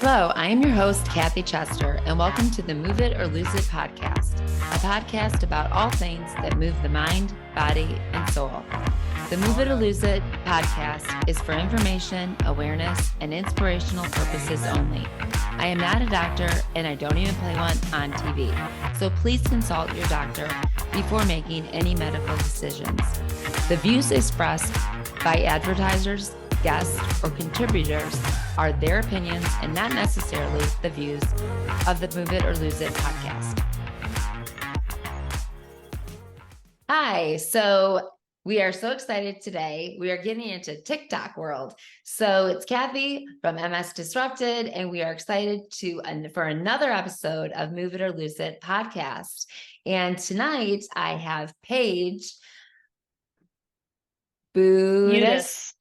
Hello, I am your host, Kathy Chester, and welcome to the Move It or Lose It podcast, a podcast about all things that move the mind, body, and soul. The Move It or Lose It podcast is for information, awareness, and inspirational purposes only. I am not a doctor, and I don't even play one on TV, so please consult your doctor before making any medical decisions. The views expressed by advertisers, guests, or contributors are their opinions and not necessarily the views of the Move It or Lose It podcast. Hi, so we are so excited today. We are getting into TikTok world. So it's Kathy from MS Disrupted, and we are excited for another episode of Move It or Lose It podcast. And tonight I have Paige Budas.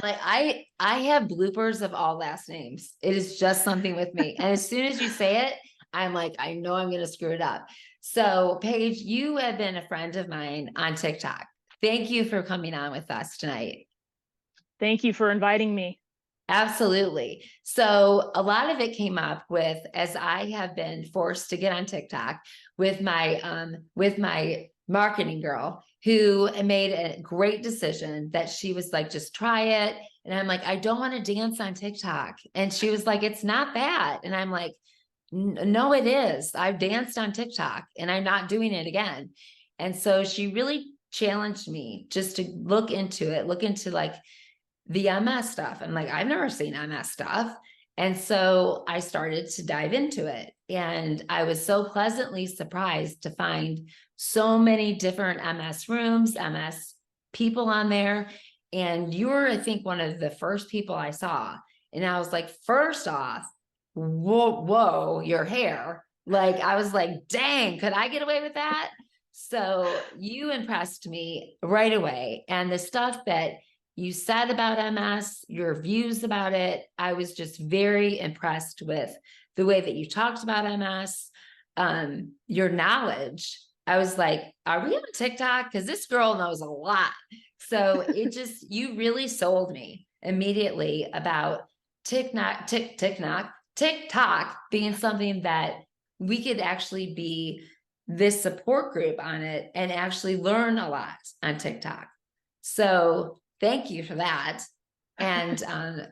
Like I have bloopers of all last names. It is just something with me. And as soon as you say it, I'm like, I know I'm going to screw it up. So Paige, you have been a friend of mine on TikTok. Thank you for coming on with us tonight. Thank you for inviting me. Absolutely. So a lot of it came up with, as I have been forced to get on TikTok with my marketing girl, who made a great decision that she was like, just try it. And I'm like, I don't want to dance on TikTok. And she was like, it's not that. And I'm like, no, it is. I've danced on TikTok and I'm not doing it again. And so she really challenged me just to look into like the MS stuff. I'm like, I've never seen MS stuff. And so I started to dive into it. And I was so pleasantly surprised to find so many different MS rooms, MS people on there. And you were, I think, one of the first people I saw. And I was like, first off, whoa, your hair. Like, I was like, dang, could I get away with that? So you impressed me right away. And the stuff that you said about MS, your views about it, I was just very impressed with the way that you talked about MS, your knowledge. I was like, are we on TikTok? Because this girl knows a lot. So you really sold me immediately about TikTok being something that we could actually be this support group on it and actually learn a lot on TikTok. So thank you for that. And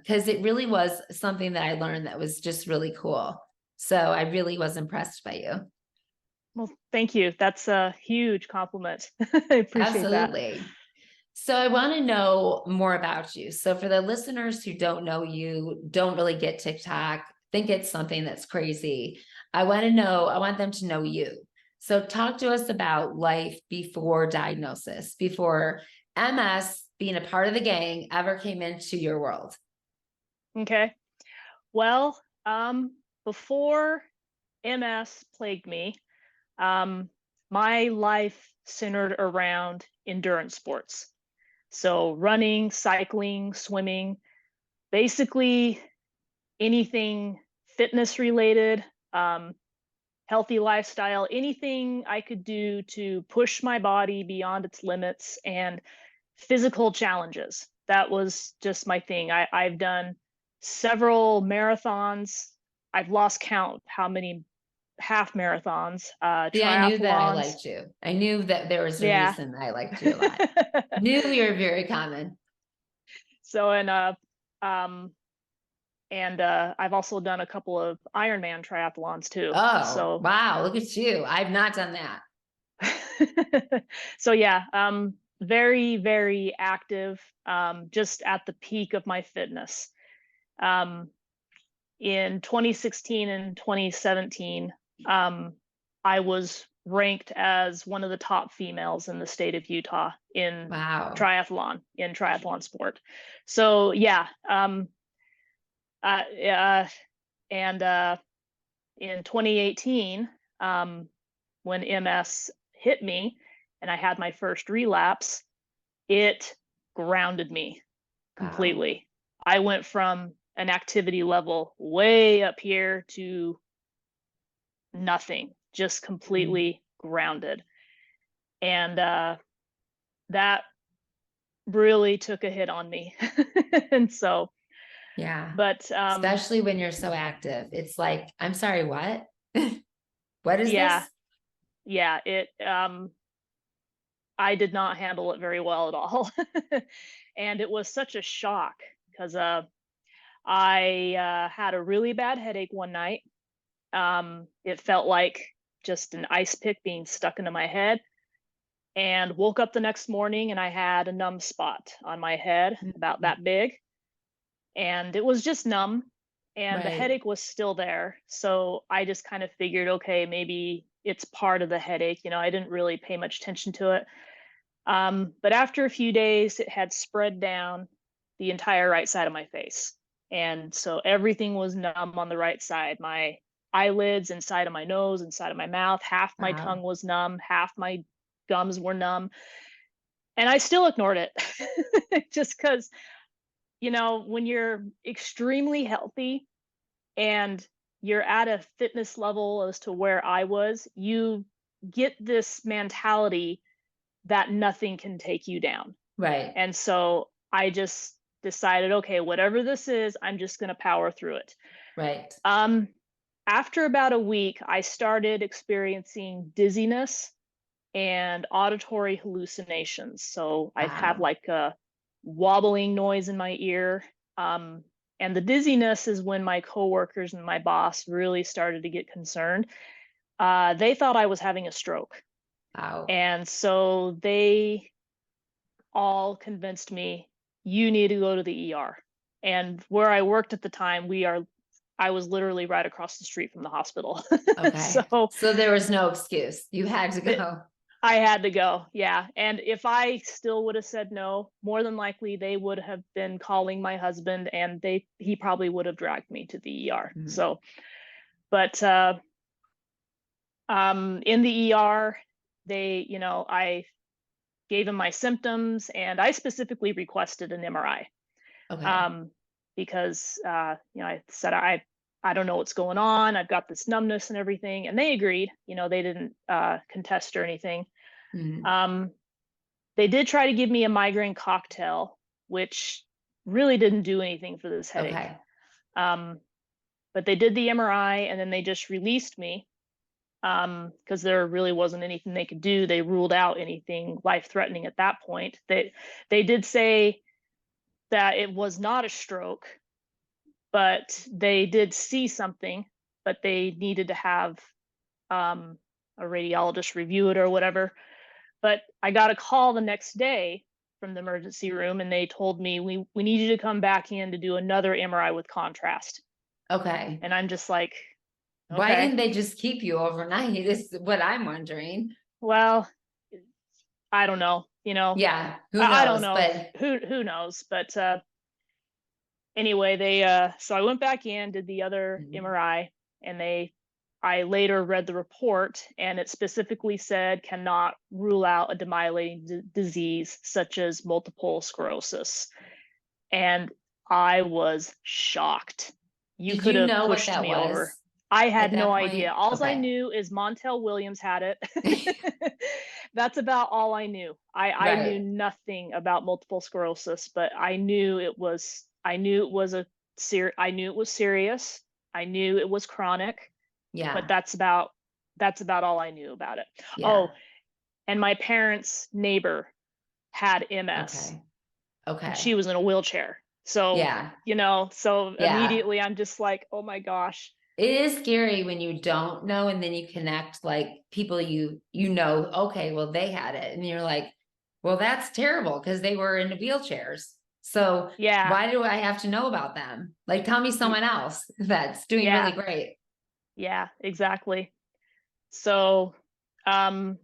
because it really was something that I learned that was just really cool. So I really was impressed by you. Well, thank you. That's a huge compliment. I appreciate that. Absolutely. So I want to know more about you. So for the listeners who don't know you, don't really get TikTok, think it's something that's crazy. I want them to know you. So talk to us about life before diagnosis, before MS being a part of the gang ever came into your world. Okay. Well, before MS plagued me, my life centered around endurance sports. So running, cycling, swimming, basically anything fitness related, healthy lifestyle, anything I could do to push my body beyond its limits and physical challenges. That was just my thing. I've done several marathons. I've lost count how many half marathons, See, I knew that I triathlons. liked you. I knew that there was a reason I liked you a lot. Knew you're very common. So, I've also done a couple of Ironman triathlons too. Oh, so wow. Look at you. I've not done that. So yeah, very, very active, just at the peak of my fitness. In 2016 and 2017, I was ranked as one of the top females in the state of Utah in triathlon sport. So yeah, and in 2018, when MS hit me and I had my first relapse, it grounded me completely. Wow. I went from an activity level way up here to nothing, just completely grounded. And that really took a hit on me. And so Yeah. But especially when you're so active. It's like, I'm sorry, what? What is yeah, this? yeah, I did not handle it very well at all. And it was such a shock because I had a really bad headache one night. It felt like just an ice pick being stuck into my head, and woke up the next morning and I had a numb spot on my head about Mhm. that big, and it was just numb, and the Right. headache was still there. So I just kind of figured, okay, maybe it's part of the headache. I didn't really pay much attention to it. But after a few days, it had spread down the entire right side of my face. And so everything was numb on the right side. My eyelids, inside of my nose, inside of my mouth, half my tongue Wow. was numb, half my gums were numb. And I still ignored it just because, when you're extremely healthy and you're at a fitness level as to where I was, you get this mentality that nothing can take you down. Right. And so I just decided, okay, whatever this is, I'm just going to power through it. Right. Um, After about a week, I started experiencing dizziness and auditory hallucinations. So I'd have Wow. like a wobbling noise in my ear. Um, and the dizziness is when my coworkers and my boss really started to get concerned. They thought I was having a stroke. Wow. And so they all convinced me, you need to go to the ER. And where I worked at the time, I was literally right across the street from the hospital. Okay. So So there was no excuse. You had to it, go. I had to go. Yeah. And if I still would have said no, more than likely they would have been calling my husband, and he probably would have dragged me to the ER. Mhm. So, but in the ER, I gave him my symptoms, and I specifically requested an MRI. Okay. um, because I said I don't know what's going on. I've got this numbness and everything, and they agreed. They didn't contest or anything. Mhm. Um, they did try to give me a migraine cocktail, which really didn't do anything for this headache. Okay. Um, but they did the MRI, and then they just released me because there really wasn't anything they could do. They ruled out anything life threatening at that point. They did say that it was not a stroke, but they did see something, but they needed to have um, a radiologist review it or whatever. But I got a call the next day from the emergency room, and they told me we need you to come back in to do another MRI with contrast. Okay. And I'm just like, Why okay, didn't they just keep you overnight? Is what I'm wondering. well, I don't know. Yeah. Who I don't knows? know. But Who knows? But anyway, so I went back in, did the other Mhm. MRI, and I later read the report, and it specifically said cannot rule out a demyelinating disease such as multiple sclerosis. And I was shocked. You Did could you have know what pushed that me over. was I had at no that idea. point? All I Okay. knew is Montel Williams had it. That's about all I knew. I knew Right. nothing about multiple sclerosis, but I knew it was serious. I knew it was chronic, but Yeah. that's about all I knew about it. Yeah. Oh, and my parents' neighbor had MS, Okay. and Okay. she was in a wheelchair. So, Yeah. so Yeah. immediately I'm just like, oh my gosh. It is scary when you don't know and then you connect like people okay, well, they had it. And you're like, well, that's terrible because they were in wheelchairs. So Yeah. why do I have to know about them? Like, tell me someone else that's doing really Yeah. great. Yeah, exactly. So, um,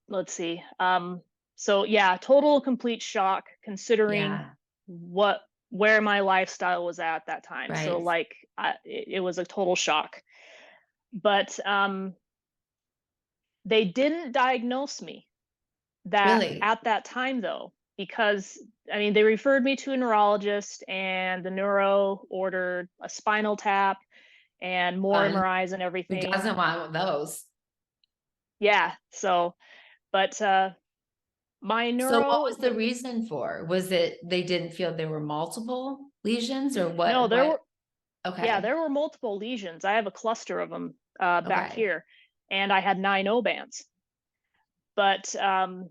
let's see. So yeah, total complete shock considering Yeah. what where my lifestyle was at that time. So Right. like, it was a total shock. But they didn't diagnose me that Really. at that time though, because I mean they referred me to a neurologist, and the neuro ordered a spinal tap and more Fun. MRIs and Who everything. doesn't want those? Yeah. So, but My So what neuro, was the reason for? Was it they didn't feel there were multiple lesions or no, what? there were, yeah, Okay. there were multiple lesions. I have a cluster of them back Okay. here, and I had 9 O-bands. But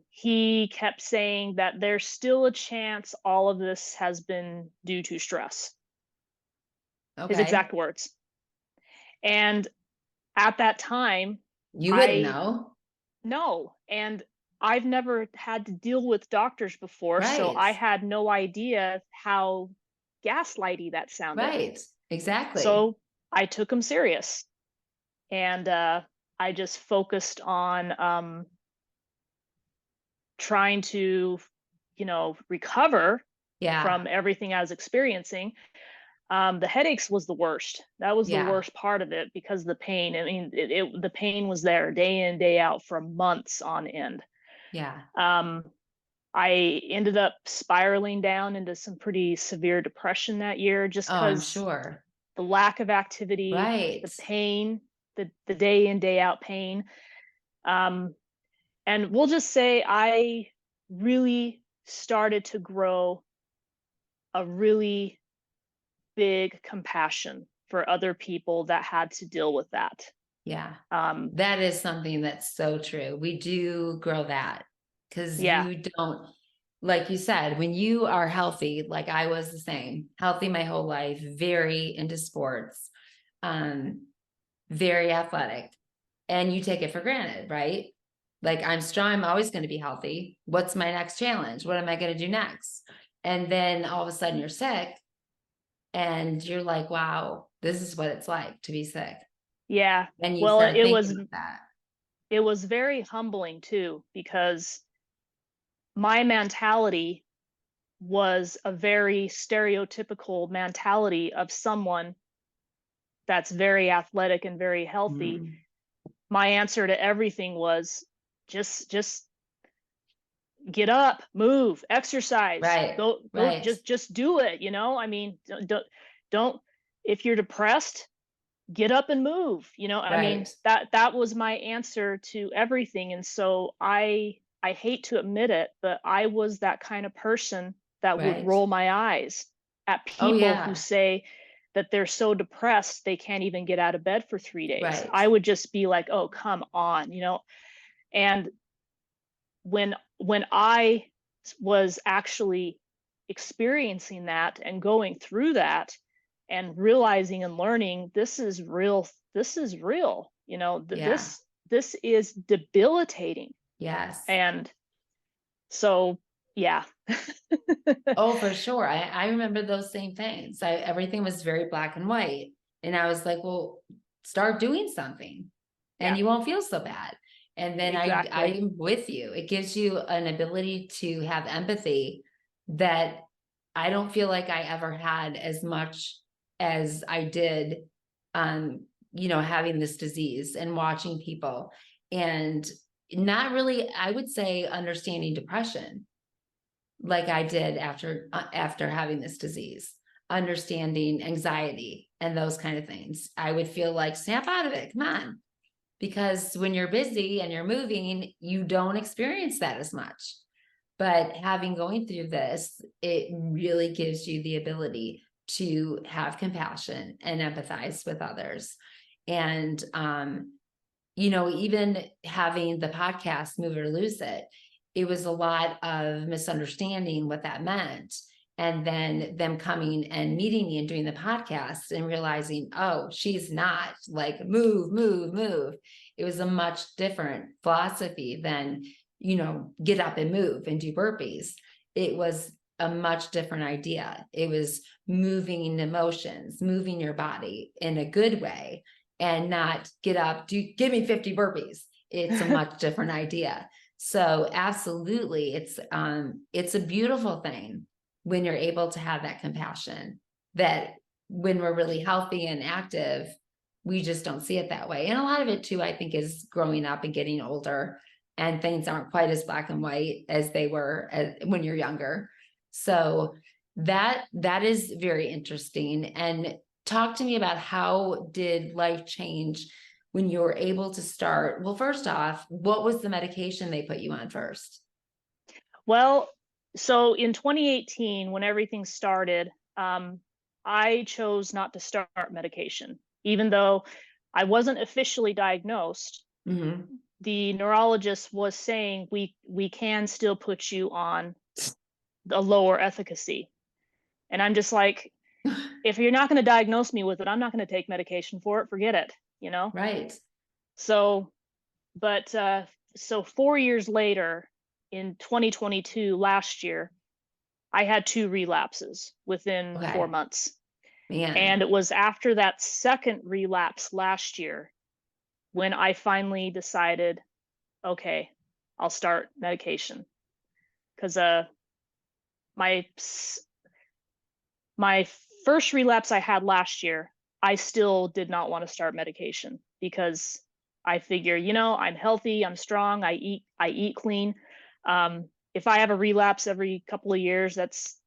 he kept saying that there's still a chance all of this has been due to stress. His Okay. exact words. And at that time, You wouldn't I know. no, and I've never had to deal with doctors before, so Right. I had no idea how gaslighty that sounded. Right. Exactly. So I took him serious, and I just focused on trying to, recover Yeah. from everything I was experiencing. The headaches was the worst. That was the Yeah. worst part of it because the pain. I mean, the pain was there day in, day out for months on end. Yeah. Um, I ended up spiraling down into some pretty severe depression that year just Oh, I'm because sure. the lack of activity, Right. the pain, the day in, day out pain. Um, and we'll just say I really started to grow a really big compassion for other people that had to deal with that. Yeah. Um, That is something that's so true. We do grow that because yeah, you don't, like you said, when you are healthy, like I was the same, healthy my whole life, very into sports, um, very athletic, and you take it for granted, right? Like I'm strong, I'm always going to be healthy. What's my next challenge? What am I going to do next? And then all of a sudden you're sick and you're like, wow, this is what it's like to be sick. yeah. And you Well, start thinking about that. it was very humbling too because my mentality was a very stereotypical mentality of someone that's very athletic and very healthy. Mm. My answer to everything was just get up, move, exercise, Right, go, right, just do it. I mean, don't if you're depressed, get up and move. I mean, right, that was my answer to everything. And so I hate to admit it, but I was that kind of person that would right. roll my eyes at Oh, people who yeah, say that they're so depressed they can't even get out of bed for 3 days. right, I would just be like, "Oh, come on," And when I was actually experiencing that and going through that and realizing and learning this is real, yeah, this is debilitating. yes. And so yeah. Oh, for sure. I remember those same things. Everything was very black and white. And I was like, well, start doing something and Yeah, you won't feel so bad. And then exactly. I'm with you. It gives you an ability to have empathy that I don't feel like I ever had as much as I did, um, having this disease and watching people and not really, I would say, understanding depression like I did after having this disease, understanding anxiety and those kind of things. I would feel like snap out of it. Come on. Because when you're busy and you're moving, you don't experience that as much. But having going through this, it really gives you the ability to have compassion and empathize with others. And even having the podcast Move It or Lose It, it was a lot of misunderstanding what that meant. And then them coming and meeting me and doing the podcast and realizing, oh, she's not like move, move, move. It was a much different philosophy than, get up and move and do burpees. It was a much different idea. It was moving emotions, moving your body in a good way and not get up, give me 50 burpees. It's a much different idea. So absolutely, it's a beautiful thing when you're able to have that compassion that when we're really healthy and active, we just don't see it that way. And a lot of it too, I think, is growing up and getting older and things aren't quite as black and white as they were when you're younger. So that is very interesting. And talk to me about how did life change when you were able to start? Well, first off, what was the medication they put you on first? Well, so in 2018, when everything started, I chose not to start medication, even though I wasn't officially diagnosed. Mm-hmm. The neurologist was saying we can still put you on a lower efficacy, and I'm just like, if you're not going to diagnose me with it, I'm not going to take medication for it. Forget it, you know. Right. So, but so 4 years later, in 2022, last year, I had 2 relapses within 4 Okay. months. Man. And it was after that second relapse last year when I finally decided, okay, I'll start medication. Because my my first relapse I had last year, I still did not want to start medication because I figure, I'm healthy, I'm strong, I eat clean. If I have a relapse every couple of years, that's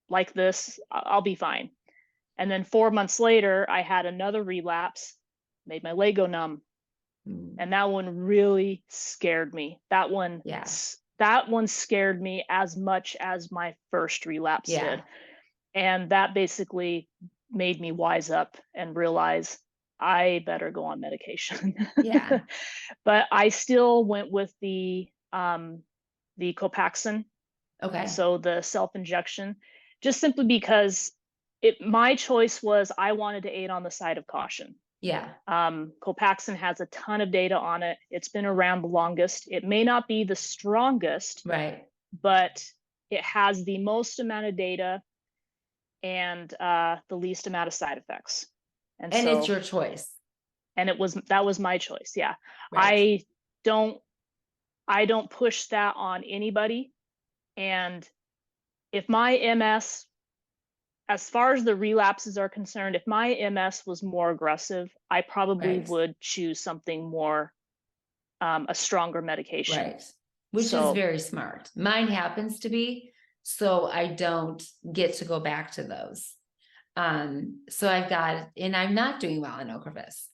like this, I'll be fine. And then 4 months later, I had another relapse, made my leg go numb, and that one really scared me. Yeah. That one scared me as much as my first relapse Yeah. did. And that basically made me wise up and realize I better go on medication. Yeah. But I still went with the Copaxone, Okay. so the self-injection, just simply because my choice was I wanted to aid on the side of caution. Yeah. Copaxone has a ton of data on it. It's been around the longest. It may not be the strongest, Right. but it has the most amount of data and the least amount of side effects. And And it's so, your choice. and that was my choice. Yeah. Right. I don't I don't push that on anybody. And if my MS, as far as the relapses are concerned, if my MS was more aggressive, I probably Right. would choose something more, a stronger medication. Right. Which is So, very smart. Mine happens to be, so I don't get to go back to those. So and I'm not doing well in Ocrevus.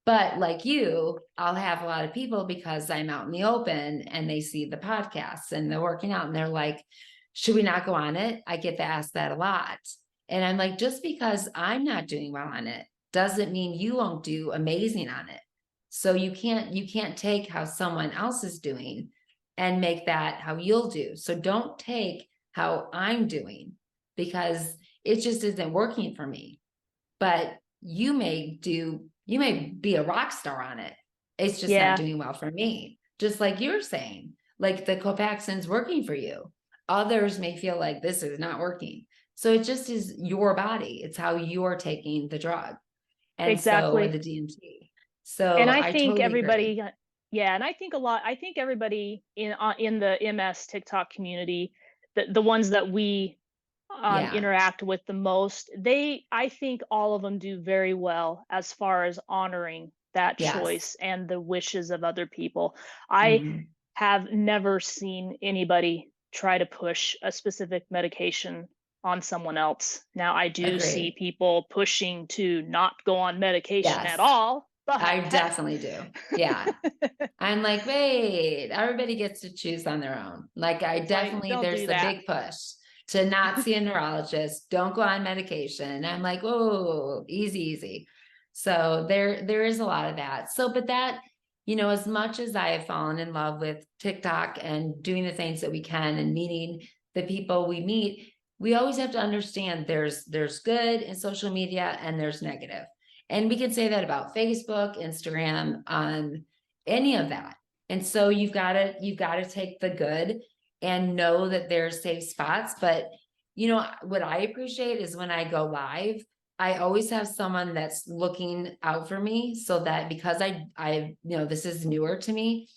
But like you, I'll have a lot of people because I'm out in the open and they see the podcasts and they're working out and they're like, should we not go on it? I get to ask that a lot. And I'm like, just because I'm not doing well on it doesn't mean you won't do amazing on it. So you can't take how someone else is doing and make that how you'll do. So don't take how I'm doing because it just isn't working for me. But you may be a rock star on it. It's just not yeah, doing well for me. Just like you're saying, like the Copaxone's working for you. Others may feel like this is not working. So it just is your body. It's how you're taking the drug. And so, or exactly. the DMT. So And I I think totally agree. everybody, yeah, and I think everybody in the MS TikTok community, the ones that we Yeah. interact with the most, I think all of them do very well as far as honoring that Yes. choice and the wishes of other people. I Mhm. have never seen anybody try to push a specific medication on someone else. Now, I do see Agree. people pushing to not go on medication at Yes. all, I but definitely do. Yeah. I'm like, wait, everybody gets to choose on their own. Like, it's like, don't there's do the that. big push to not see a neurologist, don't go on medication. And I'm like, oh, easy, easy. So there is a lot of that. So, but that, as much as I have fallen in love with TikTok and doing the things that we can and meeting the people we meet, we always have to understand there's good in social media and there's negative. And we can say that about Facebook, Instagram, any of that. And so you've got to take the good and know that there's safe spots. But what I appreciate is when I go live, I always have someone that's looking out for me so that because this is newer to me.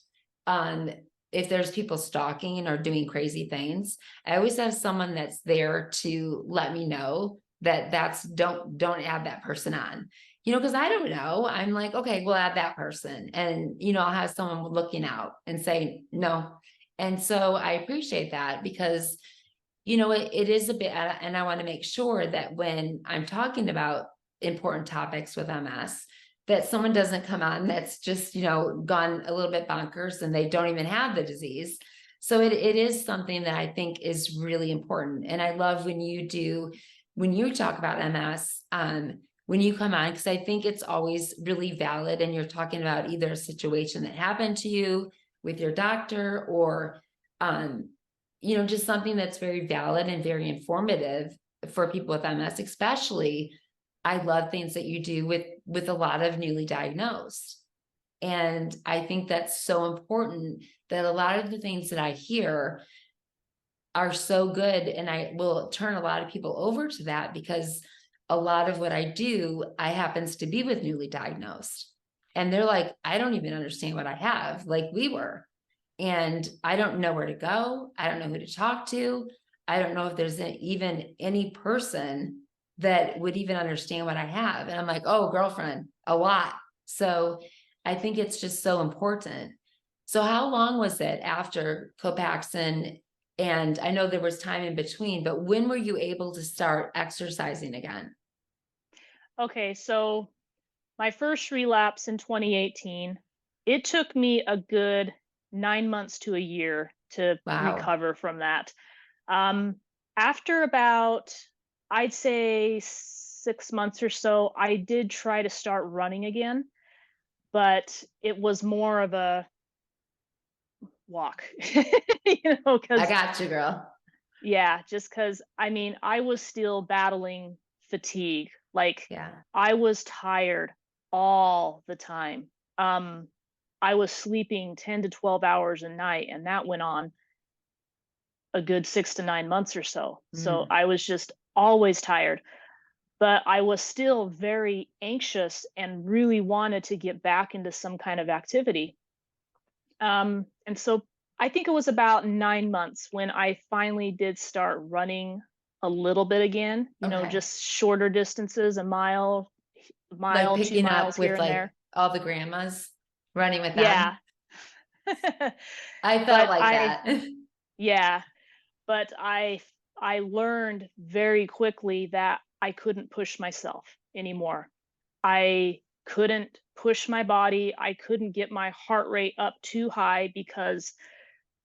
Um, if there's people stalking or doing crazy things, I always have someone that's there to let me know that don't add that person on. Because I don't know. I'm like, okay, we'll add that person. And, I'll have someone looking out and say no. And so I appreciate that because, it is a bit, and I want to make sure that when I'm talking about important topics with MS, that someone doesn't come on that's just, gone a little bit bonkers and they don't even have the disease. So it is something that I think is really important. And I love when you talk about MS, when you come on, because I think it's always really valid, and you're talking about either a situation that happened to you with your doctor, or just something that's very valid and very informative for people with MS. Especially, I love things that you do with a lot of newly diagnosed. And I think that's so important, that a lot of the things that I hear are so good. And I will turn a lot of people over to that, because a lot of what I do, I happens to be with newly diagnosed. And they're like, I don't even understand what I have, like we were. And I don't know where to go. I don't know who to talk to. I don't know if there's even any person that would even understand what I have. And I'm like, oh, girlfriend, a lot. So I think it's just so important. So how long was it after Copaxone? And I know there was time in between, but when were you able to start exercising again? Okay, so my first relapse in 2018, it took me a good 9 months to a year to Wow. recover from that. After about, I'd say 6 months or so, I did try to start running again, but it was more of a walk, I because got you, girl. yeah, just because I mean, I was still battling fatigue. Like, Yeah. I was tired all the time. Um, I was sleeping 10 to 12 hours a night, and that went on a good 6 to 9 months or so. So Mm. I was just always tired, but I was still very anxious and really wanted to get back into some kind of activity. And so I think it was about 9 months when I finally did start running a little bit again, Okay. just shorter distances, Like mile, two picking miles up here with and like there. all the grandmas, running with Yeah. them. I felt But like I that. yeah, but I learned very quickly that I couldn't push myself anymore. I couldn't push my body. I couldn't get my heart rate up too high, because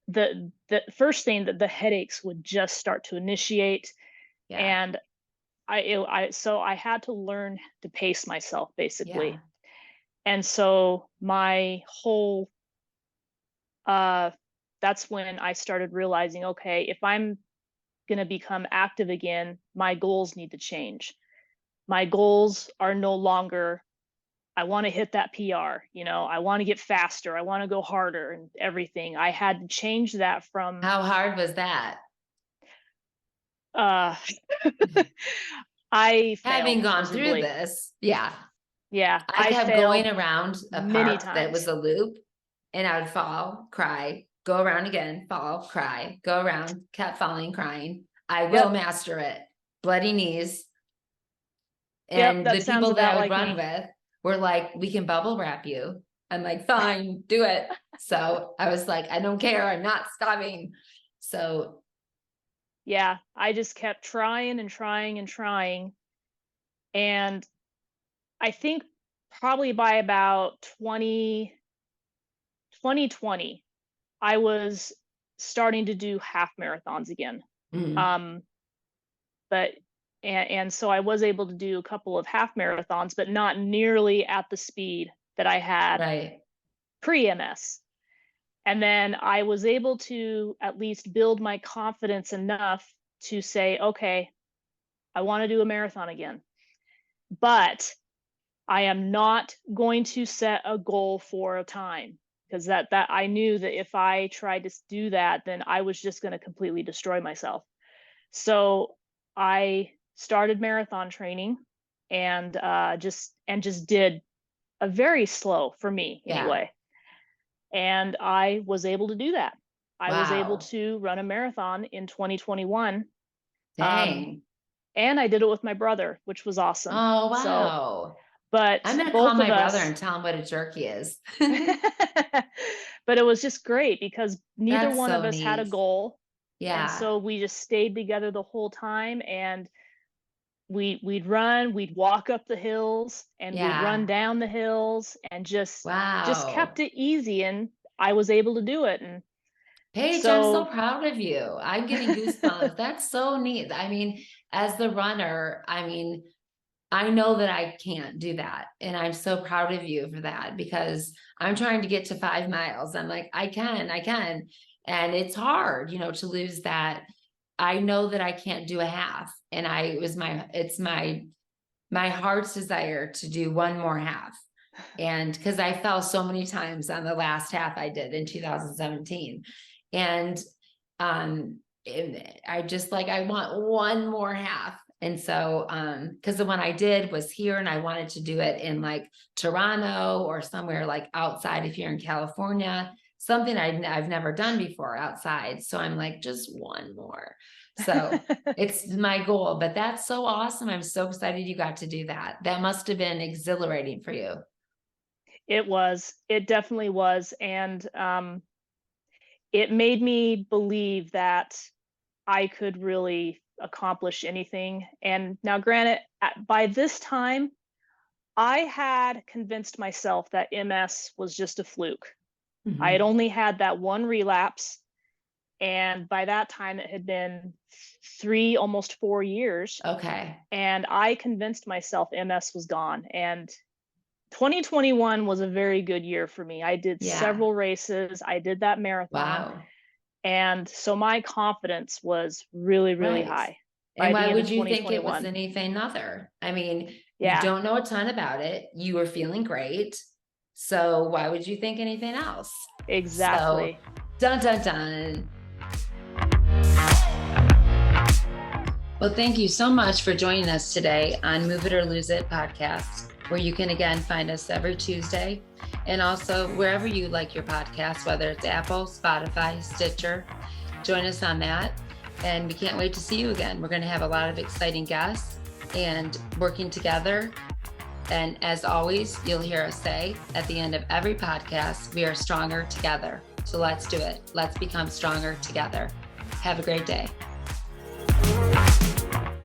the first thing, that the headaches would just start to initiate. Yeah. And so I had to learn to pace myself, Yeah. basically. And so my whole uh that's when I started realizing, okay, if I'm going to become active again, my goals need to change. My goals are no longer, I want to hit that PR, I want to get faster, I want to go harder and everything. I had to change that from How hard was that? uh I Having failed gone through miserably. this. Yeah. Yeah, I I kept going failed around a many park that was times. a loop, and I would fall, cry, go around again, fall, cry, go around, kept falling, crying. I will Yep. master it. Bloody knees. Yep, And that the sounds people that about I would like run me. with were like, we can bubble wrap you. I'm like, fine, do it. So I was like, I don't care. I'm not stopping. So Yeah, I just kept trying and trying and trying. And I think probably by about 2020, I was starting to do half marathons again. mm, Um, but and so I was able to do a couple of half marathons, but not nearly at the speed that I had right. pre-MS. And then I was able to at least build my confidence enough to say, okay, I want to do a marathon again. But I am not going to set a goal for a time, because that I knew that if I tried to do that, then I was just going to completely destroy myself. So I started marathon training, and just did a very slow, for me Yeah. anyway. And I was able to do that. I was able Wow. to run a marathon in 2021. Um, Dang. and I did it with my brother, which was awesome. Oh, So, wow. I'm but going to call both of my brother us, and tell him what a jerk he is. but it was just great because neither That's one of so us had a neat. goal. And Yeah. so we just stayed together the whole time, and we'd run, we'd walk up the hills, and we'd run Yeah. down the hills, and just kept Wow. it easy, and I was able to do it. And Paige, I'm so proud of you. I'm getting goosebumps. That's so neat. I mean, as the runner, I mean, I know that I can't do that. And I'm so proud of you for that, because I'm trying to get to 5 miles. I'm like, I can. And it's hard, to lose that. I know that I can't do a half. And it's my heart's desire to do one more half. And because I fell so many times on the last half I did in 2017. And I just I want one more half. And so because the one I did was here, and I wanted to do it in Toronto or somewhere outside if you're in California, something I've never done before outside. So I'm just one more. So it's my goal, but that's so awesome. I'm so excited you got to do that. That must have been exhilarating for you. It definitely was. And it made me believe that I could really accomplish anything. And now, granted, by this time, I had convinced myself that MS was just a fluke. I had only had that one relapse. And by that time, it had been 3, almost 4 years. Okay. And I convinced myself MS was gone. And 2021 was a very good year for me. I did several races. I did that marathon. Wow. And so my confidence was really, really high. And why would you think it was anything other? I mean, you don't know a ton about it. You were feeling great. So why would you think anything else? Exactly. So, dun, dun, dun. Well, thank you so much for joining us today on Move It or Lose It podcast, where you can again find us every Tuesday, and also wherever you like your podcast, whether it's Apple, Spotify, Stitcher. Join us on that. And we can't wait to see you again. We're going to have a lot of exciting guests and working together. And as always, you'll hear us say at the end of every podcast, we are stronger together. So let's do it. Let's become stronger together. Have a great day.